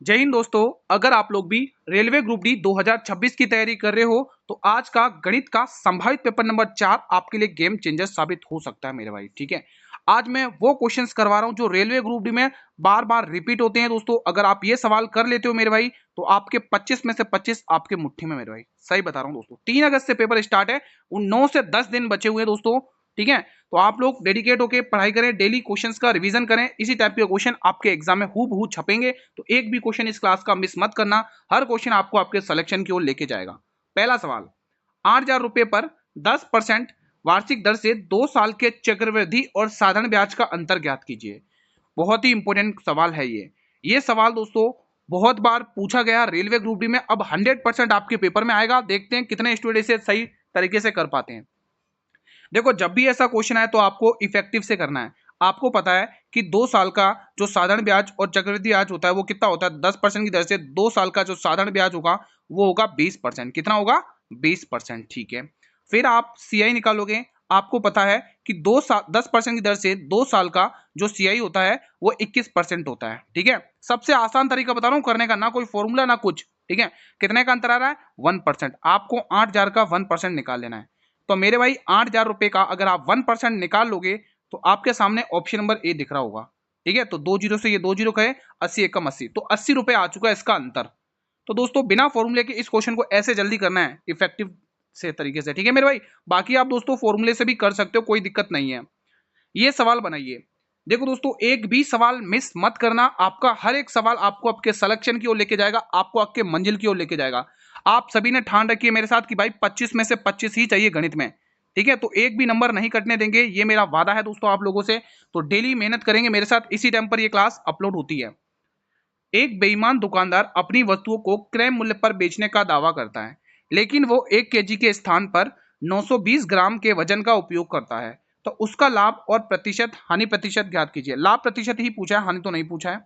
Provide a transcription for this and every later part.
जय हिंद दोस्तों। अगर आप लोग भी रेलवे ग्रुप डी 2026 की तैयारी कर रहे हो तो आज का गणित का संभावित पेपर नंबर 4 आपके लिए गेम चेंजर साबित हो सकता है मेरे भाई। ठीक है, आज मैं वो क्वेश्चंस करवा रहा हूं जो रेलवे ग्रुप डी में बार बार रिपीट होते हैं। दोस्तों अगर आप ये सवाल कर लेते हो मेरे भाई तो आपके 25 में से 25 आपके मुट्ठी में मेरे भाई। सही बता रहा हूं दोस्तों। 3 अगस्त से पेपर स्टार्ट है, उन 9 से 10 दिन बचे हुए हैं दोस्तों। ठीक है, तो आप लोग डेडिकेट होकर पढ़ाई करें, डेली क्वेश्चंस का रिवीजन करें। इसी टाइप के क्वेश्चन आपके एग्जाम में हूबहू छपेंगे, तो एक भी क्वेश्चन इस क्लास का मिस मत करना। हर क्वेश्चन आपको आपके सिलेक्शन की ओर लेके जाएगा। पहला सवाल, 8,000 रुपए पर 10% वार्षिक दर से 2 साल के चक्रवृद्धि और साधारण ब्याज का अंतर ज्ञात कीजिए। बहुत ही इंपॉर्टेंट सवाल है ये सवाल दोस्तों बहुत बार पूछा गया रेलवे ग्रुप डी में। अब 100% आपके पेपर में आएगा। देखते हैं कितने स्टूडेंट इसे सही तरीके से कर पाते हैं। देखो, जब भी ऐसा क्वेश्चन आए तो आपको इफेक्टिव से करना है। आपको पता है कि 2 साल का जो साधारण ब्याज और चक्रवृद्धि ब्याज होता है वो कितना होता है? 10% की दर से 2 साल का जो साधारण ब्याज होगा वो होगा 20%। कितना होगा? 20%। ठीक है, फिर आप सीआई निकालोगे। आपको पता है कि 10% की दर से 2 साल का जो सीआई होता है वो 21% होता है। ठीक है, सबसे आसान तरीका बता रहा हूं करने का, ना कोई फॉर्मूला ना कुछ। ठीक है, कितने का अंतर आ रहा है? 1%। आपको 8,000 का 1% निकाल लेना है। तो मेरे भाई 8,000 रुपए का अगर आप 1% निकाल लोगे तो आपके सामने ऑप्शन नंबर ए दिख रहा होगा। ठीक है, तो 2 जीरो से ये 2 जीरो कहे, 80 एकम 80, तो 80 रुपए आ चुका है इसका अंतर। तो दोस्तों बिना फॉर्मूले के इस क्वेश्चन को ऐसे जल्दी करना है इफेक्टिव से तरीके से। ठीक है मेरे भाई, बाकी आप दोस्तों फॉर्मूले से भी कर सकते हो, कोई दिक्कत नहीं है। ये सवाल बनाइए। देखो दोस्तों, एक भी सवाल मिस मत करना। आपका हर एक सवाल आपको आपके सिलेक्शन की ओर लेके जाएगा, आपको आपके मंजिल की ओर लेके जाएगा। आप सभी ने ठान रखी है मेरे साथ कि भाई 25 में से 25 ही चाहिए गणित में। ठीक है, तो एक भी नंबर नहीं कटने देंगे, ये मेरा वादा है दोस्तों आप लोगों से। तो डेली मेहनत करेंगे मेरे साथ, इसी टाइम पर ये क्लास अपलोड होती है। एक बेईमान दुकानदार अपनी वस्तुओं को क्रय मूल्य पर बेचने का दावा करता है, लेकिन वो 1 केजी के स्थान पर 920 ग्राम के वजन का उपयोग करता है। तो उसका लाभ और प्रतिशत हानि प्रतिशत ज्ञात कीजिए। लाभ प्रतिशत ही पूछा है, हानि तो नहीं पूछा है।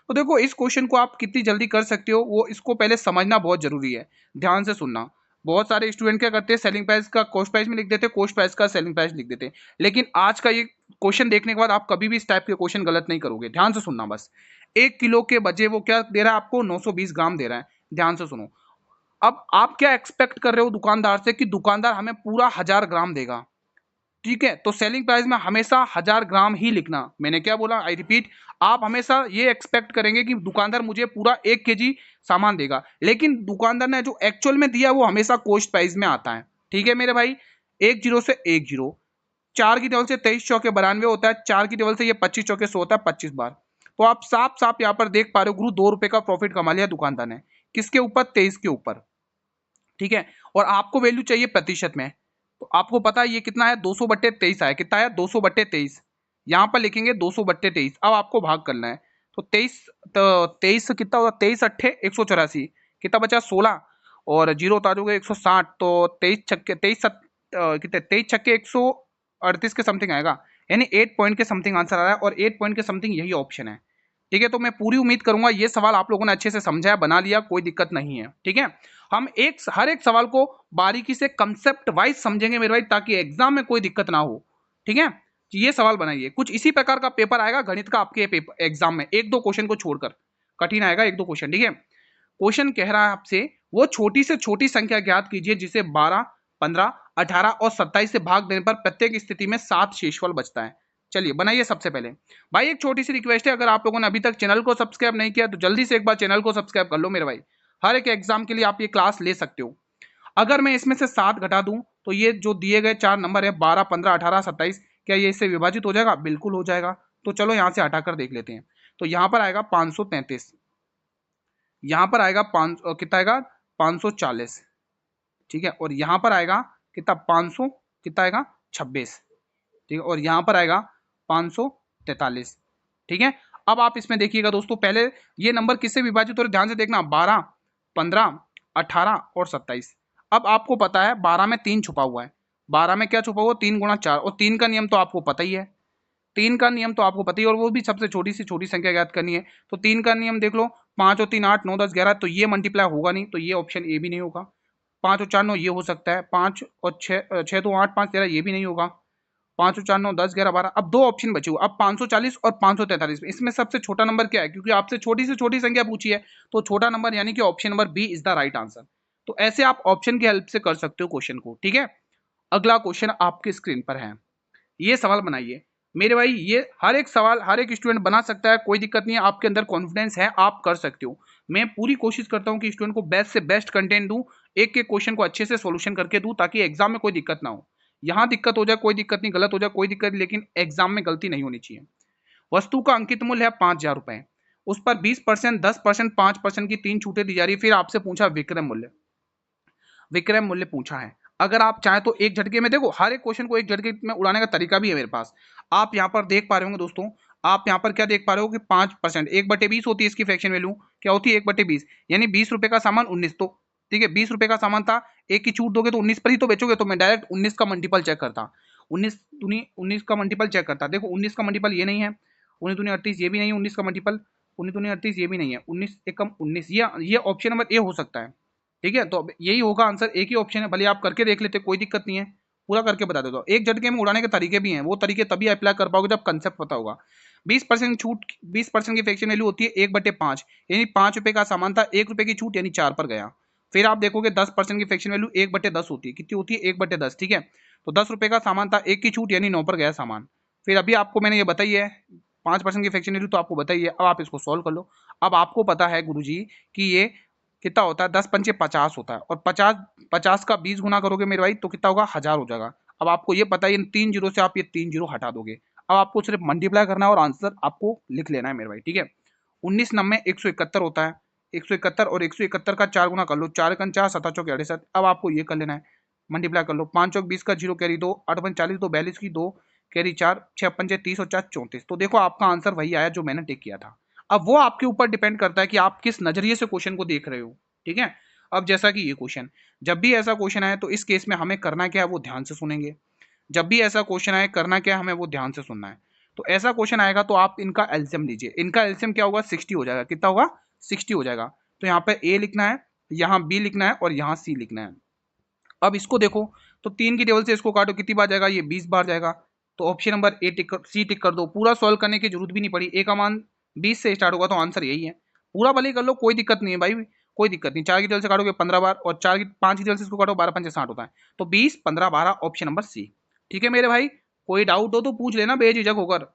तो देखो, इस क्वेश्चन को आप कितनी जल्दी कर सकते हो वो इसको पहले समझना बहुत जरूरी है। ध्यान से सुनना। बहुत सारे स्टूडेंट क्या करते हैं, सेलिंग प्राइस का कॉस्ट प्राइस में लिख देते, कॉस्ट प्राइस का सेलिंग प्राइस लिख देते। लेकिन आज का ये क्वेश्चन देखने के बाद आप कभी भी इस टाइप के क्वेश्चन गलत नहीं करोगे। ध्यान से सुनना बस। 1 किलो के बजे वो क्या दे रहा है आपको? 920 ग्राम दे रहा है। ध्यान से सुनो। अब आप क्या एक्सपेक्ट कर रहे हो दुकानदार से कि दुकानदार हमें पूरा 1,000 ग्राम देगा। ठीक है, तो सेलिंग प्राइस में हमेशा 1,000 ग्राम ही लिखना। मैंने क्या बोला? आई रिपीट, आप हमेशा ये एक्सपेक्ट करेंगे कि दुकानदार मुझे पूरा 1 केजी सामान देगा, लेकिन दुकानदार ने जो एक्चुअल में दिया वो हमेशा कॉस्ट प्राइस में आता है। ठीक है मेरे भाई, 1 जीरो से 1 जीरो, 4 की टेबल से 23 चौके 92 होता है, 4 की टेबल से ये 25 चौके 100 होता है 25 बार। तो आप साफ साफ यहाँ पर देख पा रहे हो गुरु, 2 रुपए का प्रॉफिट कमा लिया दुकानदार ने। किसके ऊपर? 23 के ऊपर। ठीक है, और आपको वैल्यू चाहिए प्रतिशत में। तो आपको पता है ये कितना है? 200/23 आया। कितना आया? 200/23। यहां पर लिखेंगे 200/23। अब आपको भाग करना है। तो 23, तो 23 कितना होगा? 23 अट्ठे 184। कितना बचा? 16, और जीरो उतारोगे 160। तो 23 छक्के 23 कितने? 23 छक्के 138 के समथिंग आएगा, यानी 8 पॉइंट के समथिंग आंसर आ रहा है, और 8 पॉइंट के समथिंग यही ऑप्शन है। ठीक है, तो मैं पूरी उम्मीद करूंगा ये सवाल आप लोगों ने अच्छे से समझा, बना लिया, कोई दिक्कत नहीं है। ठीक है, हम हर एक सवाल को बारीकी से कंसेप्ट वाइज समझेंगे मेरे भाई, ताकि एग्जाम में कोई दिक्कत ना हो। ठीक है, ये सवाल बनाइए। कुछ इसी प्रकार का पेपर आएगा गणित का आपके पेपर एग्जाम में, एक दो क्वेश्चन को छोड़कर। कठिन आएगा एक दो क्वेश्चन। ठीक है, क्वेश्चन कह रहा है आपसे, वो छोटी से छोटी संख्या ज्ञात कीजिए जिसे 12, 15, 18 और 27 से भाग देने पर प्रत्येक स्थिति में 7 शेषफल बचता है। चलिए बनाइए। सबसे पहले भाई एक छोटी सी रिक्वेस्ट है, अगर आप लोगों ने अभी तक चैनल को सब्सक्राइब नहीं किया तो जल्दी से एक बार चैनल को सब्सक्राइब कर लो मेरे भाई। हर एक एग्जाम के लिए आप ये क्लास ले सकते हो। अगर मैं इसमें से 7 घटा दूं तो ये जो दिए गए 4 नंबर है 12, 15, 18, 27, क्या ये इससे विभाजित हो जाएगा? बिल्कुल हो जाएगा। तो चलो यहां से हटाकर देख लेते हैं। तो यहां पर आएगा 533, यहां पर आएगा कितना आएगा? 540। ठीक है, और यहां पर आएगा कितना? 500, कितना आएगा? 26। ठीक है, और यहां पर आएगा 543। ठीक है, अब आप इसमें देखिएगा दोस्तों, पहले ये नंबर किससे विभाजित हो रहे? ध्यान से देखना, 12, 15, 18 और 27। अब आपको पता है 12 में 3 छुपा हुआ है। 12 में क्या छुपा हुआ? 3 गुणा 4, और 3 का नियम तो आपको पता ही है। 3 का नियम तो आपको पता ही है, और वो भी सबसे छोटी से छोटी संख्या ज्ञात करनी है। तो 3 का नियम देख लो, 5 और 3 8, 9 10 11, तो ये मल्टीप्लाई होगा नहीं, तो ये ऑप्शन ए भी नहीं होगा। 5 और 4 9, ये हो सकता है। 5 और 6 6 2 8 5 13, ये भी नहीं होगा। 5 4 9 10 11 12, अब 2 ऑप्शन बचे हुए, अब 540 और 543 में इसमें सबसे छोटा नंबर क्या है, क्योंकि आपसे छोटी से छोटी संख्या पूछी है तो छोटा नंबर यानी कि option number B is the right answer. तो ऐसे आप ऑप्शन की हेल्प से कर सकते हो क्वेश्चन को, ठीक है। अगला क्वेश्चन आपके स्क्रीन पर है, ये सवाल बनाइए मेरे भाई। ये हर एक सवाल हर एक स्टूडेंट बना सकता है, कोई दिक्कत नहीं है, आपके अंदर कॉन्फिडेंस है, आप कर सकते हो। मैं पूरी कोशिश करता हूं कि स्टूडेंट को बेस्ट से बेस्ट कंटेंट दूं, एक एक क्वेश्चन को अच्छे से सॉल्यूशन करके दूं, ताकि एग्जाम में कोई दिक्कत ना हो। यहां दिक्कत हो जाए कोई दिक्कत नहीं, गलत हो जाए कोई दिक्कत नहीं, लेकिन एग्जाम में गलती नहीं होनी चाहिए। वस्तु का अंकित मूल्य है 5,000 रुपए, उस पर 20%, 10%, 5% की 3 छूटें दी जा रही है। फिर आपसे पूछा विक्रय मूल्य, विक्रय मूल्य पूछा है। अगर आप चाहें तो एक झटके में, देखो हर एक क्वेश्चन को एक झटके में उड़ाने का तरीका भी है मेरे पास। आप यहाँ पर देख पा रहे होंगे दोस्तों, आप यहाँ पर क्या देख पा रहे हो कि 5%, 1/20 होती है इसकी फ्रैक्शन वैल्यू, क्या होती है 1/20, यानी 20 रुपए का सामान 19, तो ठीक है 20 रुपए का सामान था, एक की छूट दोगे तो 19 पर ही तो बेचोगे, तो मैं डायरेक्ट 19 का मल्टीपल चेक करता, 19 का मल्टीपल चेक करता। देखो 19 का मल्टीपल ये नहीं है, 19 दूनी 38 ये भी नहीं है, 19 का मल्टीपल 19 दूनी 38 ये भी नहीं है, 19 एकम 19, ये ऑप्शन नंबर ए हो सकता है, ठीक है। तो अब यही होगा आंसर, एक ही ऑप्शन है, भले आप करके देख लेते कोई दिक्कत नहीं है, पूरा करके बता देता हूँ। एक झटके में उड़ाने के तरीके भी हैं, वो तरीके तभी अप्लाई कर पाओगे जब कंसेप्ट पता होगा। 20% छूट, 20% की फ्रैक्शन वैल्यू होती है 1/5, यानी 5 रुपए का सामान था, 1 रुपए की छूट यानी 4 पर गया। फिर आप देखोगे 10% की फ्रैक्शन वैल्यू 1/10 होती है, कितनी होती है 1/10, ठीक है। तो 10 रुपए का सामान था, 1 की छूट यानी 9 पर गया सामान। फिर अभी आपको मैंने ये बताई है 5% की फ्रैक्शन वैल्यू, तो आपको बताइए, अब आप इसको सॉल्व कर लो। अब आपको पता है गुरुजी कि ये कितना होता है, 10 × 50 होता है, और 50 का 20 गुना करोगे मेरे भाई तो कितना होगा 1000 हो जाएगा। अब आपको ये पता है इन 3 जीरो से आप ये 3 जीरो हटा दोगे, अब आपको सिर्फ मल्टीप्लाई करना है और आंसर आपको लिख लेना है मेरे भाई, ठीक है। 19 नंबर 171 होता है, 171 और 171 का 4 गुना कर लो, 4 × 4 7 चौक 68। अब आपको ये कर लेना है, मल्टीप्लाई कर लो, 5 चौक 20 का 0 कैरी 2, 8 × 40 2 42 की 2 कैरी 4, 6 × 30 और 4 34। तो देखो आपका आंसर वही आया जो मैंने टिक किया था। अब वो आपके ऊपर डिपेंड करता है कि आप किस नजरिए से क्वेश्चन को देख रहे हो, ठीक है। अब जैसा कि ये क्वेश्चन, जब भी ऐसा क्वेश्चन आए तो इस केस में हमें करना क्या है वो ध्यान से सुनेंगे। जब भी ऐसा क्वेश्चन आए करना क्या है हमें वो ध्यान से सुनना है। तो ऐसा क्वेश्चन आएगा तो आप इनका एलसीएम लीजिए, इनका एलसीएम क्या होगा 60 हो जाएगा, कितना होगा 60 हो जाएगा। तो यहाँ पे ए लिखना है, यहाँ बी लिखना है और यहाँ सी लिखना है। अब इसको देखो तो 3 की टेबल से इसको काटो, कितनी बार जाएगा ये 20 बार जाएगा। तो ऑप्शन नंबर ए टिक सी टिक कर दो, पूरा सॉल्व करने की जरूरत भी नहीं पड़ी, ए का मान 20 से स्टार्ट होगा तो आंसर यही है। पूरा भले ही कर लो कोई दिक्कत नहीं है भाई, कोई दिक्कत नहीं। 4 की टेबल से काटोगे 15 बार, और 5 की टेबल से इसको काटो 12 × 5 = 60 होता है। तो 20 15 12 ऑप्शन नंबर सी, ठीक है मेरे भाई। कोई डाउट हो तो पूछ लेना बेझिझक होकर।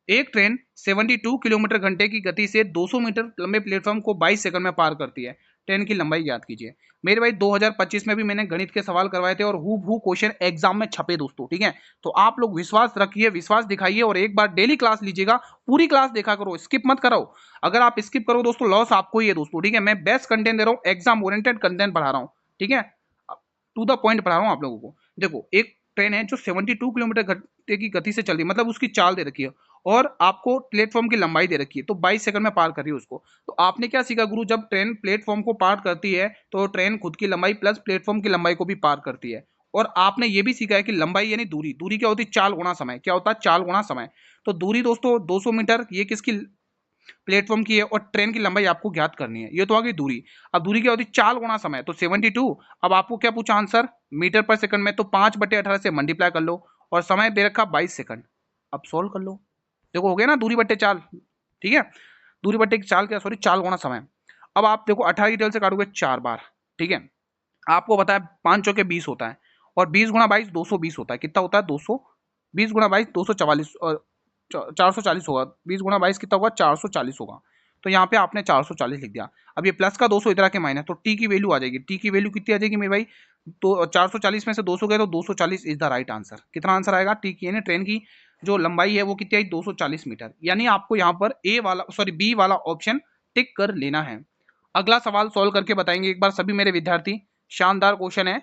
एक ट्रेन 72 किलोमीटर घंटे की गति से 200 मीटर लंबे प्लेटफॉर्म को 22 सेकंड में पार करती है, ट्रेन की लंबाई याद कीजिए। मेरे भाई 2025 में भी मैंने गणित के सवाल करवाए थे और हूबहू क्वेश्चन एग्जाम में छपे दोस्तों, ठीक है। तो आप लोग विश्वास रखिए, विश्वास दिखाइए और एक बार डेली क्लास लीजिएगा, पूरी क्लास देखा करो, स्किप मत करो। अगर आप स्किप करो दोस्तों लॉस आपको ही है दोस्तों, ठीक है। मैं बेस्ट कंटेंट दे रहा हूँ, एग्जाम ओरिएंटेड कंटेंट पढ़ा रहा हूँ, ठीक है, टू द पॉइंट पढ़ा रहा हूँ आप लोगों को। देखो एक ट्रेन है जो 72 किलोमीटर घंटे की गति से चल रही है, मतलब उसकी चाल दे रखी है और आपको प्लेटफॉर्म की लंबाई दे रखी है, तो 22 सेकंड में पार कर रही है उसको। तो आपने क्या सीखा गुरु, जब ट्रेन प्लेटफॉर्म को पार करती है तो ट्रेन खुद की लंबाई प्लस प्लेटफॉर्म की लंबाई को भी पार करती है। और आपने ये भी सीखा है कि लंबाई यानी दूरी, दूरी क्या होती है चाल गुणा समय, क्या होता है चाल गुणा समय। तो दूरी दोस्तों 200 मीटर, ये किसकी प्लेटफॉर्म की है, और ट्रेन की लंबाई आपको ज्ञात करनी है, ये तो आ गई दूरी। अब दूरी क्या होती है चाल गुणा समय, तो 72। अब आपको क्या पूछा आंसर मीटर पर सेकंड में, तो 5/18 से मल्टीप्लाई कर लो और समय दे रखा 22 सेकंड। अब सोल्व कर लो, देखो हो गया ना दूरी बट्टे चाल, ठीक है। दूरी बट्टे की चाल क्या, सॉरी चाल गुणा समय। अब आप देखो 18 की टेबल से काटोगे 4 बार, ठीक है। आपको पता है 5 चौके 20 होता है, और 20 × 22 220 होता है, कितना होता है 200, 20 × 22 244 और 440 होगा, 20 × 22 कितना होगा 440 होगा। तो यहाँ पे आपने 440 लिख दिया। अब ये प्लस का 200 इधर के माइनस, तो टी की वैल्यू आ जाएगी, टी की वैल्यू कितनी आ जाएगी मेरे भाई, तो 440 में से 200 गए तो 240 इज द राइट आंसर। कितना आंसर आएगा टी की, यानी ट्रेन की जो लंबाई है वो कितनी आई 240 मीटर, यानी आपको यहाँ पर ए वाला सॉरी बी वाला ऑप्शन टिक कर लेना है। अगला सवाल सॉल्व करके बताएंगे एक बार सभी मेरे विद्यार्थी, शानदार क्वेश्चन है।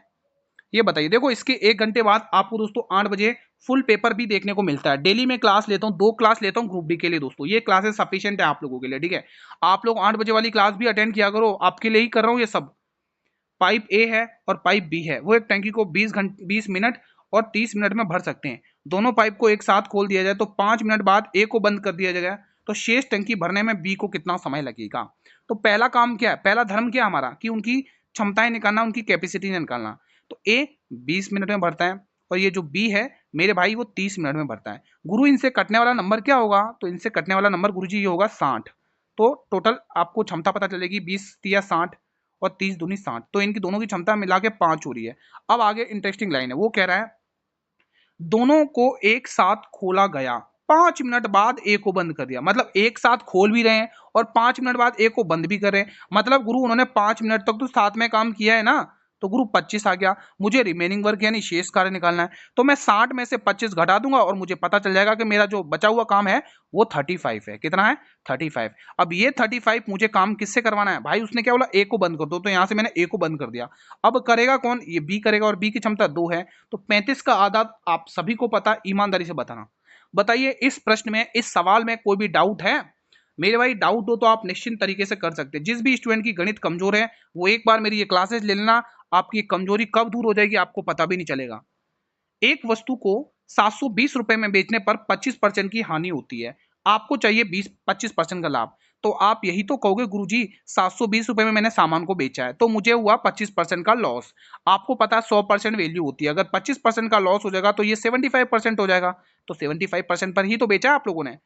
ये बताइए, देखो इसके 1 घंटे बाद आपको दोस्तों 8 बजे फुल पेपर भी देखने को मिलता है। डेली मैं क्लास लेता हूँ, 2 क्लास लेता हूँ ग्रुप डी के लिए दोस्तों, ये क्लासेस सफिशिएंट है आप लोगों के लिए, ठीक है। आप लोग 8 बजे वाली क्लास भी अटेंड किया करो, आपके लिए ही कर रहा हूँ ये सब। पाइप ए है और पाइप बी है, वो एक टंकी को 20 मिनट और 30 मिनट में भर सकते हैं। दोनों पाइप को एक साथ खोल दिया जाए तो 5 मिनट बाद ए को बंद कर दिया जाएगा, तो शेष टंकी भरने में बी को कितना समय लगेगा। तो पहला काम क्या है, पहला धर्म क्या है हमारा कि उनकी क्षमताएं निकालना, उनकी कैपेसिटी निकालना। तो ए 20 मिनट में भरता है और ये जो बी है मेरे भाई वो 30 मिनट में भरता है। गुरु इनसे कटने वाला नंबर क्या होगा, तो इनसे कटने वाला नंबर गुरु जी ये होगा 60। तो टोटल आपको क्षमता पता चलेगी 20 तिया 60 और 30 दूनी 60, तो इनकी दोनों की क्षमता मिला के 5 हो रही है। अब आगे इंटरेस्टिंग लाइन है, वो कह रहा है दोनों को एक साथ खोला गया, 5 मिनट बाद एक को बंद कर दिया। मतलब एक साथ खोल भी रहे हैं और 5 मिनट बाद एक को बंद भी कर रहे हैं। मतलब गुरु उन्होंने 5 मिनट तक तो साथ में काम किया है ना, तो गुरु 25 आ गया। मुझे रिमेनिंग वर्क यानी शेष कार्य निकालना है, तो मैं 60 में से 25 घटा दूंगा और मुझे पता चल जाएगा कि मेरा जो बचा हुआ काम है वो 35 है। कितना है? 35। अब ये 35 मुझे काम किससे करवाना है भाई, उसने क्या बोला ए को बंद कर दो, तो यहां से मैंने ए को बंद कर दिया। अब करेगा कौन, ये बी करेगा और बी की क्षमता 2 है, तो 35 का आधा आप सभी को पता, ईमानदारी से बताना। बताइए इस प्रश्न में, इस सवाल में कोई भी डाउट है मेरे भाई? डाउट हो तो आप निश्चिंत तरीके से कर सकते हैं। जिस भी स्टूडेंट की गणित कमजोर है वो एक बार मेरी ये क्लासेस ले लेना, आपकी कमजोरी कब दूर हो जाएगी आपको पता भी नहीं चलेगा। एक वस्तु को 720 रुपए में बेचने पर 25% की हानि होती है, आपको चाहिए 25% का लाभ। तो आप यही तो कहोगे गुरुजी 720 रुपए में मैंने सामान को बेचा है तो मुझे हुआ 25% का लॉस। आपको पता है 100% वैल्यू होती है, अगर 25% का लॉस हो जाएगा तो ये 75% हो जाएगा, तो 75% पर ही तो बेचा है आप लोगों ने।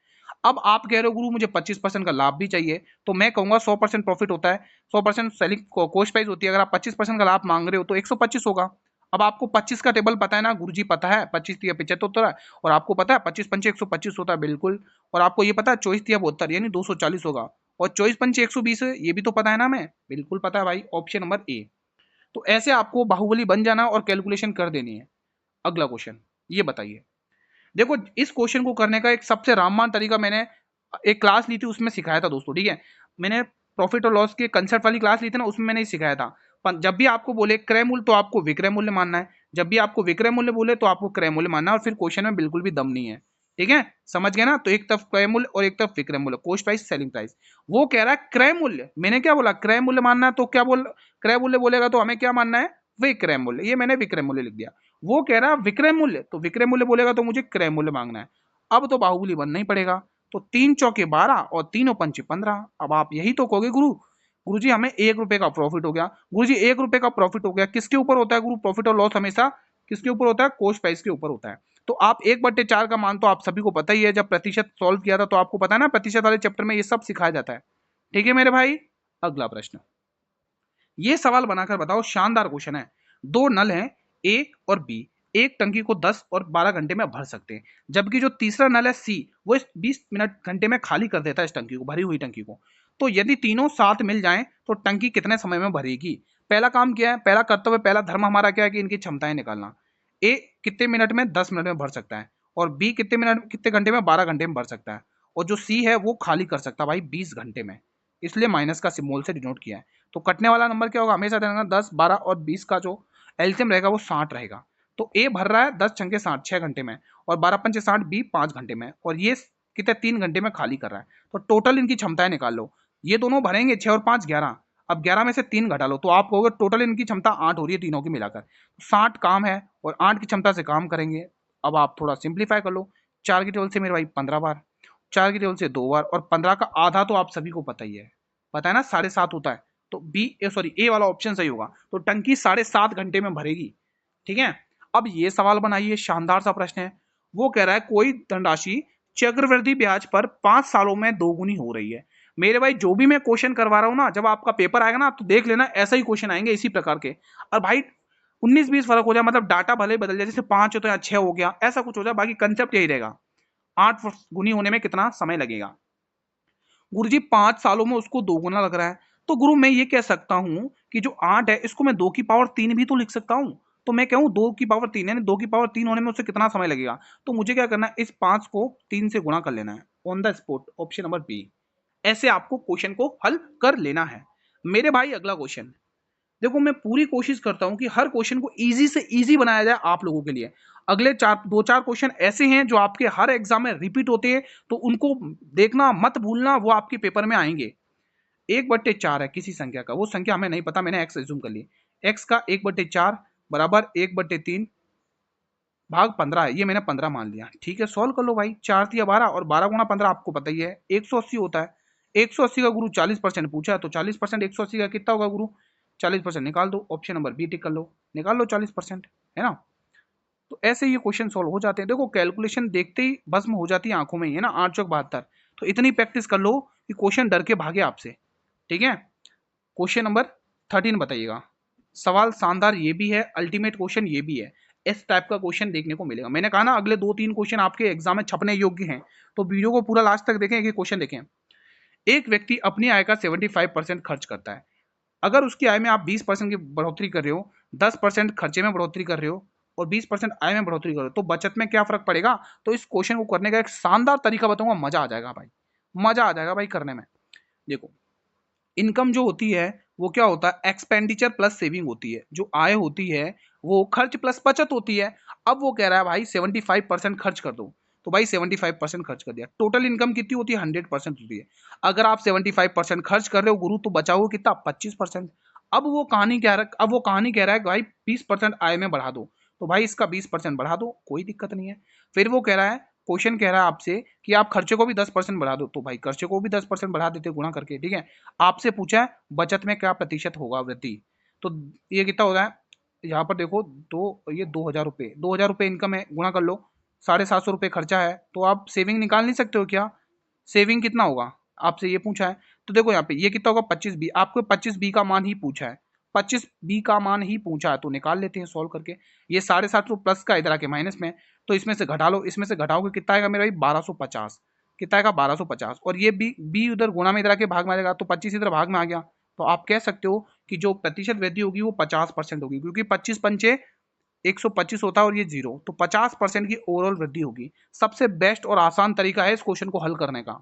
अब आप कह रहे हो गुरु मुझे 25% का लाभ भी चाहिए, तो मैं कहूंगा 100% प्रॉफिट होता है, 100% सेलिंग कॉस्ट प्राइस होती है। अगर आप 25% का लाभ मांग रहे हो तो 125 होगा। अब आपको 25 का टेबल पता है ना गुरुजी? पता है 25 तिया 75 होता है, और आपको पता है 25 पंचे 125 होता है, बिल्कुल। और आपको ये पता है 24 तिया 72 यानी 240 होगा, और 24 पंचे 120 है, ये भी तो पता है ना, मैं बिल्कुल पता है भाई, ऑप्शन नंबर ए। तो ऐसे आपको बाहुबली बन जाना और कैलकुलेशन कर देनी है। अगला क्वेश्चन ये बताइए, देखो इस क्वेश्चन को करने का एक सबसे रामबाण तरीका मैंने एक क्लास ली थी उसमें सिखाया था दोस्तों, ठीक है। मैंने प्रॉफिट और लॉस के कंसेप्ट वाली क्लास ली थी ना, उसमें मैंने सिखाया था। पर जब भी आपको बोले क्रय मूल्य तो आपको विक्रय मूल्य मानना है, जब भी आपको विक्रय मूल्य बोले तो आपको क्रय मूल्य मानना है, और फिर क्वेश्चन में बिल्कुल भी दम नहीं है, ठीक है, समझ गए ना? तो एक तरफ क्रय मूल्य और एक तरफ विक्रय मूल्य, कॉस्ट प्राइस सेलिंग प्राइस। वो कह रहा है क्रय मूल्य, मैंने क्या बोला क्रय मूल्य मानना है, तो क्या बोल क्रय मूल्य बोलेगा तो हमें क्या मानना है? विक्रय मूल्य, ये मैंने विक्रय मूल्य लिख दिया। वो कह रहा है विक्रय मूल्य, तो विक्रय मूल्य बोलेगा तो मुझे क्रय मूल्य मांगना है। अब तो बाहुबली बनना ही पड़ेगा। तो 3 चौके 12 और 3 पंचे 15। अब आप यही तो कहोगे गुरुजी हमें 1 रुपए का प्रॉफिट हो गया। गुरुजी 1 रुपए का प्रॉफिट हो गया, किसके ऊपर होता है गुरु प्रॉफिट और लॉस? हमेशा किसके ऊपर होता है? कॉस्ट प्राइस के ऊपर होता है। तो आप 1/4 का मान तो आप सभी को पता ही है, जब प्रतिशत सॉल्व किया था तो आपको पता है ना, प्रतिशत वाले चैप्टर में ये सब सिखाया जाता है, ठीक है मेरे भाई। अगला प्रश्न, ये सवाल बनाकर बताओ, शानदार क्वेश्चन है। दो नल हैं ए और बी, एक टंकी को 10 और 12 घंटे में भर सकते हैं, जबकि जो तीसरा नल है सी वो इस 20 मिनट घंटे में खाली कर देता है इस टंकी को, भरी हुई टंकी को। तो यदि तीनों साथ मिल जाएं तो टंकी कितने समय में भरेगी? पहला काम क्या है, पहला कर्तव्य, पहला धर्म हमारा क्या है कि इनकी क्षमताएं निकालना। ए कितने मिनट में? 10 मिनट में भर सकता है, और बी कितने मिनट कितने घंटे में? 12 घंटे में भर सकता है, और जो सी है वो खाली कर सकता है भाई 20 घंटे में, इसलिए माइनस का सिंबल से डिनोट किया है। तो कटने वाला नंबर क्या होगा? हमेशा ध्यान रखना 10, 12 और 20 का जो एलसीएम रहेगा वो 60 रहेगा। तो ए भर रहा है 10 छंके 60 6 घंटे में, और 12 पंचे 60 बी 5 घंटे में, और ये कितने 3 घंटे में खाली कर रहा है। तो टोटल इनकी क्षमताएं निकाल लो। ये दोनों भरेंगे 6 और 5 11, अब 11 में से 3 घटा लो तो आप कहोगे टोटल इनकी क्षमता 8 हो रही है तीनों की मिलाकर। 60 काम है और 8 की क्षमता से काम करेंगे। अब आप थोड़ा सिंप्लीफाई कर लो, 4 की टेबल से मेरे भाई 15 बार, 4 की टेबल से 2 बार, और 15 का आधा तो आप सभी को पता ही है, पता है ना 7.5 होता है। तो बी सॉरी ए वाला ऑप्शन सही होगा। तो टंकी 7.5 घंटे में भरेगी, ठीक है। अब ये सवाल बनाइए, शानदार सा प्रश्न है। वो कह रहा है कोई धनराशि चक्रवृद्धि ब्याज पर 5 सालों में दोगुनी हो रही है। मेरे भाई जो भी मैं क्वेश्चन करवा रहा हूं ना, जब आपका पेपर आएगा ना तो देख लेना ऐसा ही क्वेश्चन आएंगे इसी प्रकार के। और भाई 19-20 फर्क हो जाए, मतलब डाटा भले बदल जाए, जैसे 5 हो तो 6 हो गया, ऐसा कुछ हो जाए, बाकी कंसेप्ट यही रहेगा। 8 गुनी होने में कितना समय लगेगा? गुरुजी 5 सालों में उसको दोगुना लग रहा है। तो गुरु मैं ये कह सकता हूं कि जो 8 है इसको मैं 2 की पावर 3 भी तो लिख सकता हूं। तो मैं कहूं 2 की पावर 3 यानी 2 की पावर 3 होने में उससे कितना समय लगेगा? तो मुझे क्या करना है, इस 5 को 3 से गुणा कर लेना है on the spot, option number B. ऐसे आपको क्वेश्चन को हल कर लेना है मेरे भाई। अगला क्वेश्चन देखो, मैं पूरी कोशिश करता हूं कि हर क्वेश्चन को इजी से इजी बनाया जाए आप लोगों के लिए। अगले 4 क्वेश्चन ऐसे हैं जो आपके हर एग्जाम में रिपीट होते हैं, तो उनको देखना मत भूलना, वो आपके पेपर में आएंगे। 1/4 है किसी संख्या का, वो संख्या हमें नहीं पता, मैंने एक्स एज्यूम कर ली। एक्स का 1/4 बराबर 1/3 भाग 15 है, ये मैंने 15 मान लिया, ठीक है। सॉल्व कर लो भाई, 4 तिया 12 और 12 गुणा 15 आपको पता ही है 180 होता है। 180 का गुरु 40% पूछा है, तो 40% 180 का कितना होगा गुरु? 40% निकाल दो, ऑप्शन नंबर बी टिक कर लो, निकाल लो 40%, है ना। तो ऐसे ये क्वेश्चन सॉल्व हो जाते हैं। देखो कैलकुलेशन देखते ही भस्म हो जाती है आंखों में ही, है ना, 8 चौक 72। तो इतनी प्रैक्टिस कर लो कि क्वेश्चन डर के भागे आपसे। ठीक है, क्वेश्चन नंबर 13 बताइएगा। सवाल शानदार ये भी है, अल्टीमेट क्वेश्चन ये भी है। इस टाइप का क्वेश्चन देखने को मिलेगा। मैंने कहा ना अगले 2-3 क्वेश्चन आपके एग्जाम में छपने योग्य हैं, तो वीडियो को पूरा लास्ट तक देखें। एक क्वेश्चन देखें। एक व्यक्ति अपनी आय का 75% खर्च करता है। अगर उसकी आय में आप 20% की बढ़ोतरी कर रहे हो, 10% खर्चे में बढ़ोतरी कर रहे हो और 20% आय में बढ़ोतरी कर रहे हो, तो बचत में क्या फर्क पड़ेगा? तो इस क्वेश्चन को करने का एक शानदार तरीका बताऊंगा, मजा आ जाएगा भाई, मजा आ जाएगा भाई करने में। देखो, इनकम जो होती है वो क्या होता है? एक्सपेंडिचर प्लस सेविंग होती है। जो आय होती है वो खर्च प्लस बचत होती है। अब वो कह रहा है भाई 75% खर्च कर दो, तो भाई 75% खर्च कर दिया। टोटल इनकम कितनी होती है? 100% होती है। अगर आप 75% खर्च कर रहे हो गुरु, तो बचाओगे कितना? 25%। अब वो कहानी कह रहा है कि भाई 20% आय में बढ़ा दो, तो भाई इसका 20% बढ़ा दो, कोई दिक्कत नहीं है। फिर वो कह रहा है, क्वेश्चन कह रहा है आपसे कि आप खर्चे को भी 10% बढ़ा दो, तो भाई खर्चे को भी 10% बढ़ा देते गुणा करके। ठीक है, आपसे पूछा है बचत में क्या प्रतिशत होगा वृद्धि, तो ये कितना होता है? यहाँ पर देखो, ये 2,000 रुपये, 2,000 रुपये इनकम है, गुणा कर लो। 750 रुपये खर्चा है, तो आप सेविंग निकाल नहीं सकते हो क्या? सेविंग कितना होगा आपसे ये पूछा है। तो देखो यहाँ पे ये कितना होगा? 25 बी। आपको 25 बी का मान ही पूछा है, 25 बी का मान ही पूछा है, तो निकाल लेते हैं सॉल्व करके। ये 750 प्लस का इधर आके माइनस में, तो इसमें से घटा लो। इसमें से घटाओगे कितना आएगा मेरा भाई? 1250। कितना आएगा? 1250। और ये बी उधर गुणा में इधर आके भाग में आ जाएगा, तो 25 इधर भाग में आ गया। तो आप कह सकते हो कि जो प्रतिशत वृद्धि होगी वो 50% होगी, क्योंकि 25 पंचे 125 होता है और ये 0, तो 50% की ओवरऑल वृद्धि होगी। सबसे बेस्ट और आसान तरीका है इस क्वेश्चन को हल करने का।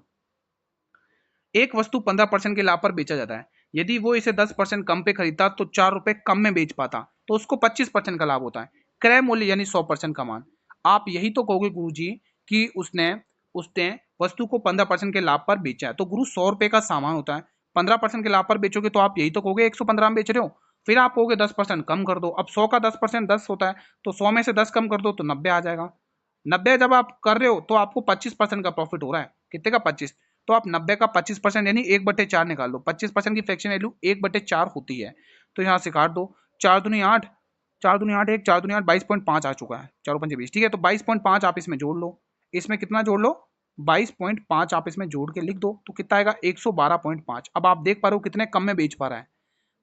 एक वस्तु 15% के लाभ पर बेचा जाता है। यदि वो इसे 10% कम पे खरीदता तो 4 रुपए कम में बेच पाता, तो उसको 25% का लाभ होता है। क्रय मूल्य यानी 100% का मान। आप यही तो कहोगे गुरुजी कि उसने उसने वस्तु को 15% के लाभ पर बेचा है, तो गुरु 100 रुपए का सामान होता है, 15% के लाभ पर बेचोगे तो आप यही तो कहोगे 115 में बेच रहे हो। फिर आप कहोगे 10% कम कर दो। अब 100 का 10% 10 होता है, तो 100 में से 10 कम कर दो तो 90 आ जाएगा। 90 जब आप कर रहे हो तो आपको 25% का प्रॉफिट हो रहा है। कितने का? 25। तो आप 90 का 25% यानी 1/4 निकाल दो। 25% की फ्रैक्शन वैल्यू 1/4 होती है, तो यहाँ से काट दो। 4 दूनी 8, 4 दूनी 8, 1 4 दूनी 8, 22.5 आ चुका है। 4 पंजे 20। ठीक है, तो 22.5 आप इसमें जोड़ लो। इसमें कितना जोड़ लो? 22.5 आप इसमें जोड़ के लिख दो, तो कितना आएगा? 112.5। अब आप देख पा रहे हो कितने कम में बेच पा रहा है।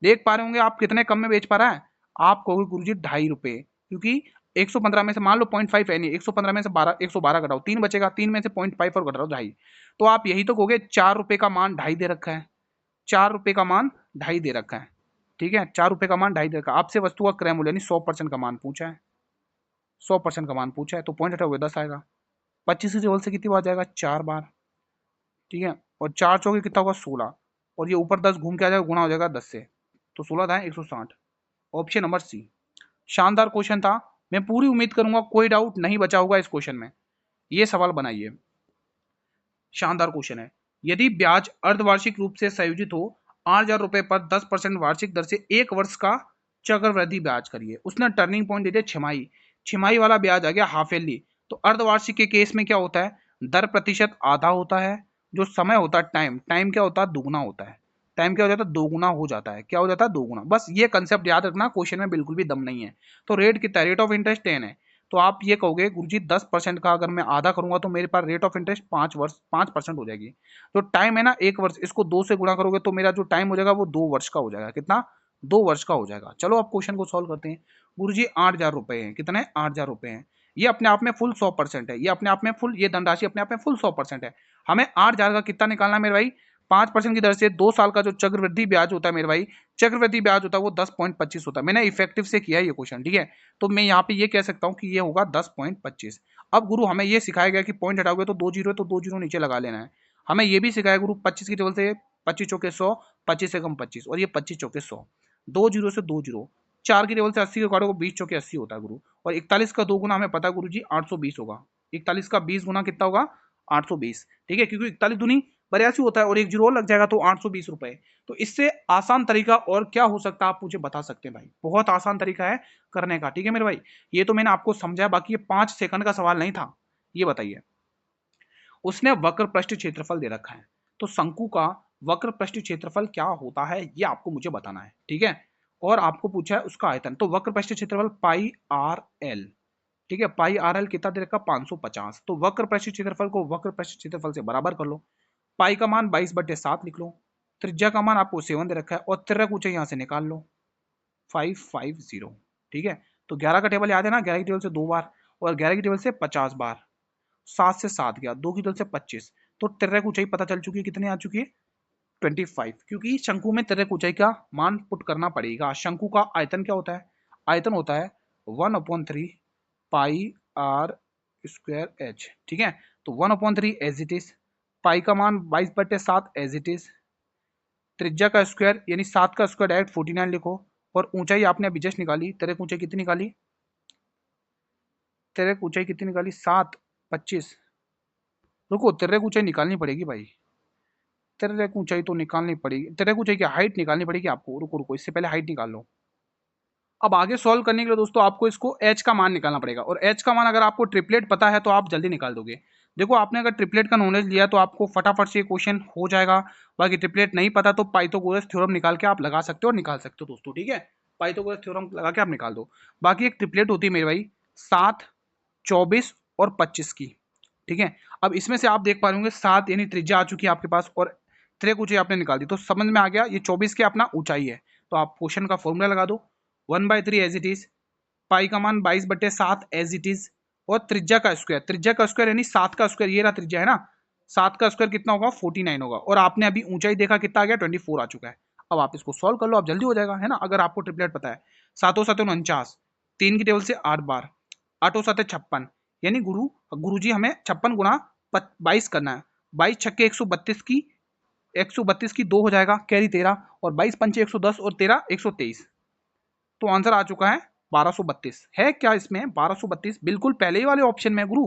देख पा रहे होंगे आप कितने कम में बेच पा रहा है। आप कहोगे गुरुजी 2.5 रुपए, क्योंकि 115 में से मान लो 0.5 है नहीं, 115 में से 112 घटाओ, 3 बचेगा, 3 में से 0.5 और घटाओ 2.5, तो आप यही तो कहोगे 4 रुपए का मान 2.5 दे रखा है। 4 रुपए का मान 2.5 दे रखा है। ठीक है, 4 रुपए का मान 2.5 दे रखा है। आपसे वस्तु का क्रय मूल्य यानी 100% का मान पूछा है, 100% का मान पूछा है, तो पॉइंट हटाओगे 10 आएगा। 25 की टेबल से कितनी बार जाएगा? 4 बार। ठीक है, और 4 चौके कितना होगा? 16, और ये ऊपर 10 घूम के आ जाएगा, गुणा हो जाएगा 10 से, तो 16 था 160। Option number C. शानदार क्वेश्चन था। मैं पूरी उम्मीद करूंगा कोई डाउट नहीं बचा होगा इस क्वेश्चन में। ये सवाल बनाइए, शानदार क्वेश्चन है। यदि ब्याज अर्धवार्षिक रूप से संयोजित हो 8,000 रुपए पर 10% वार्षिक दर से 1 वर्ष का चक्रवृद्धि ब्याज करिए। उसने टर्निंग पॉइंट दे दिया छमाही, छमाही वाला ब्याज आ गया हाफ ईयरली। तो अर्धवार्षिक के केस में क्या होता है? दर प्रतिशत आधा होता है, जो समय होता है टाइम, टाइम क्या होता है? दोगुना होता है। टाइम क्या हो जाता है? दोगुना हो जाता है। क्या हो जाता है? दोगुना। बस ये कंसेप्ट याद रखना, क्वेश्चन में बिल्कुल भी दम नहीं है। तो रेट कितना है? रेट ऑफ इंटरेस्ट 10 है। तो आप ये कहोगे गुरुजी 10% का अगर मैं आधा करूंगा तो मेरे पास रेट ऑफ इंटरेस्ट 5% हो जाएगी। जो टाइम है ना 1 वर्ष, इसको 2 से गुणा करोगे तो मेरा जो टाइम हो जाएगा वो 2 वर्ष का हो जाएगा। कितना? 2 वर्ष का हो जाएगा। चलो अब क्वेश्चन को सॉल्व करते हैं। गुरुजी 8,000 रुपए है। कितने? 8,000 रुपए है। ये अपने आप में फुल 100% है। ये अपने आप में फुल, ये धनराशि अपने आप में फुल 100% है। हमें 8,000 का कितना निकालना है मेरे भाई? 5% की दर से 2 साल का जो चक्रवृद्धि ब्याज होता है मेरे भाई, चक्रवृद्धि ब्याज होता है वो 10.25 होता है। मैंने इफेक्टिव से किया है ये क्वेश्चन। ठीक है, तो मैं यहाँ पे ये कह सकता हूँ कि ये होगा 10.25। अब गुरु हमें ये सिखाया गया कि पॉइंट हटाओगे तो 2 जीरो है, तो 2 जीरो नीचे लगा लेना है। हमें ये भी सिखाया गुरु 25 की टेबल से 25 चौके 100, 25 से कम 25, और ये 25 चौके 100, 2 जीरो से 2 जीरो, 4 की टेबल से 80 के काटो, 20 चौके 80 होता है गुरु। और 41 का 2 गुना हमें पता है गुरु जी 820 होगा। 41 का 20 गुना कितना होगा? 820। ठीक है, क्योंकि 41 दूनी 82 होता है और 1 जीरो और लग जाएगा, तो 820 रुपए। तो इससे आसान तरीका और क्या हो सकता है आप मुझे बता सकते हैं भाई? बहुत आसान तरीका है करने का। ठीक है मेरे भाई, ये तो मैंने आपको समझाया, बाकी ये 5 सेकंड का सवाल नहीं था। ये बताइए, उसने वक्र पृष्ठ क्षेत्रफल दे रखा है, तो शंकु का वक्र पृष्ठ क्षेत्रफल क्या होता है ये आपको मुझे बताना है। ठीक है, और आपको पूछा है उसका आयतन, तो वक्र पृष्ठ क्षेत्रफल पाई आर एल। ठीक है, पाई आर एल कितना दे रखा 550, तो वक्र प्रशिक्षित क्षेत्रफल को वक्र प्रशिक्षित क्षेत्रफल से बराबर कर लो। पाई का मान 22/7 लिख लो, त्रिज्या का मान आपको 7 दे रखा है और तिर्यक ऊंचाई यहाँ से निकाल लो 550। ठीक है, तो 11 का टेबल याद है ना, 11 की टेबल से 2 बार और 11 की टेबल से 50 बार, 7 से 7 गया, 2 की टेबल से 25, तो तिर्यक ऊंचाई पता चल चुकी है, कितनी आ चुकी है 25, क्योंकि शंकु में तिर्यक ऊंचाई का मान पुट करना पड़ेगा। शंकु का आयतन क्या होता है, आयतन होता है 1/3 पाई आर स्क्वायर एच। ठीक है, तो 1/3 एज इट इज, पाई का मान 22/7 एज इट इज, त्रिज्या का स्क्वायर यानी 7 का स्क्वायर डायरेक्ट 49 लिखो, और ऊंचाई आपने अभी जस्ट निकाली, तिर्यक ऊंचाई कितनी निकाली, तिर्यक ऊंचाई कितनी निकाली 7/25। रुको, तिर्यक ऊंचाई निकालनी पड़ेगी भाई, तिर्यक ऊंचाई तो निकालनी पड़ेगी, तिर्यक ऊंचाई की हाइट निकालनी पड़ेगी आपको। रुको रुको, इससे पहले हाइट निकाल लो। अब आगे सॉल्व करने के लिए दोस्तों आपको इसको h का मान निकालना पड़ेगा, और h का मान अगर आपको ट्रिपलेट पता है तो आप जल्दी निकाल दोगे। देखो, आपने अगर ट्रिपलेट का नॉलेज लिया तो आपको फटाफट से क्वेश्चन हो जाएगा। बाकी ट्रिपलेट नहीं पता तो पाइथागोरस थ्योरम निकाल के आप लगा सकते हो और निकाल सकते हो दोस्तों। ठीक है, पाइथागोरस थ्योरम लगा के आप निकाल दो। बाकी एक ट्रिपलेट होती है मेरे भाई 7, 24 और 25 की। ठीक है, अब इसमें से आप देख पा रहे होंगे 7 यानी त्रिज्या आ चुकी है आपके पास, और त्रिज्या ऊंचाई आपने निकाल दी, तो समझ में आ गया ये 24 के अपना ऊंचाई है। तो आप क्वेश्चन का फॉर्मूला लगा दो, 1/3 एज इट इज, पाई का मान 22/7 एज इट इज, और त्रिज्या का स्क्वायर, त्रिज्या का स्क्वायर यानी 7 का स्क्वायर, ये रहा त्रिज्या है ना, 7 का स्क्वायर कितना होगा 49 होगा, और आपने अभी ऊंचाई देखा कितना आ गया 24 आ चुका है। अब आप इसको सॉल्व कर लो, आप जल्दी हो जाएगा, है ना, अगर आपको ट्रिपलेट पता है। 7 7 49, 3 की टेबल से 8 बार, 8 7 56, यानी गुरुजी हमें 56 गुणा 22 करना है, 22 छक्के 132 की, 132 की 2 हो जाएगा, कैरी 13, और 22 पंचे 110 और 13 123, तो आंसर आ चुका है 1232। है क्या इसमें 1232, बिल्कुल पहले ही वाले ऑप्शन में गुरु,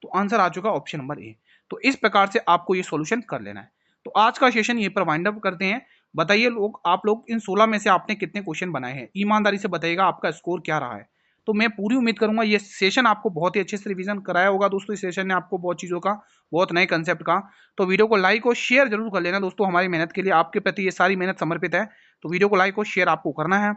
तो आंसर आ चुका ऑप्शन नंबर ए। तो इस प्रकार से आपको ये सॉल्यूशन कर लेना है। तो आज का सेशन यहीं पर वाइंड अप करते हैं। बताइए लोग, आप लोग इन 16 में से आपने कितने क्वेश्चन बनाए हैं, ईमानदारी से बताइएगा आपका स्कोर क्या रहा है। तो मैं पूरी उम्मीद करूंगा ये सेशन आपको बहुत ही अच्छे से रिवीजन कराया होगा दोस्तों। इस सेशन ने आपको बहुत चीज़ों का, बहुत नए कंसेप्ट का। तो वीडियो को लाइक और शेयर जरूर कर लेना दोस्तों, हमारी मेहनत के लिए, आपके प्रति ये सारी मेहनत समर्पित है। तो वीडियो को लाइक और शेयर आपको करना है।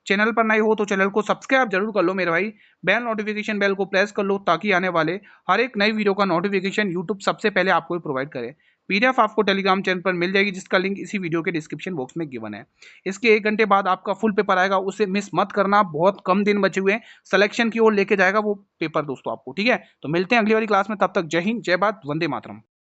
चैनल पर नए हो तो चैनल को सब्सक्राइब जरूर कर लो मेरे भाई, बेल नोटिफिकेशन बेल को प्रेस कर लो, ताकि आने वाले हर एक नई वीडियो का नोटिफिकेशन यूट्यूब सबसे पहले आपको प्रोवाइड करे। पीडीएफ आपको टेलीग्राम चैनल पर मिल जाएगी, जिसका लिंक इसी वीडियो के डिस्क्रिप्शन बॉक्स में गिवन है। इसके 1 घंटे बाद आपका फुल पेपर आएगा, उसे मिस मत करना, बहुत कम दिन बचे हुए हैं, सिलेक्शन की ओर लेके जाएगा वो पेपर दोस्तों आपको। ठीक है, तो मिलते हैं अगली वाली क्लास में, तब तक जय हिंद, जय भारत, वंदे मातरम।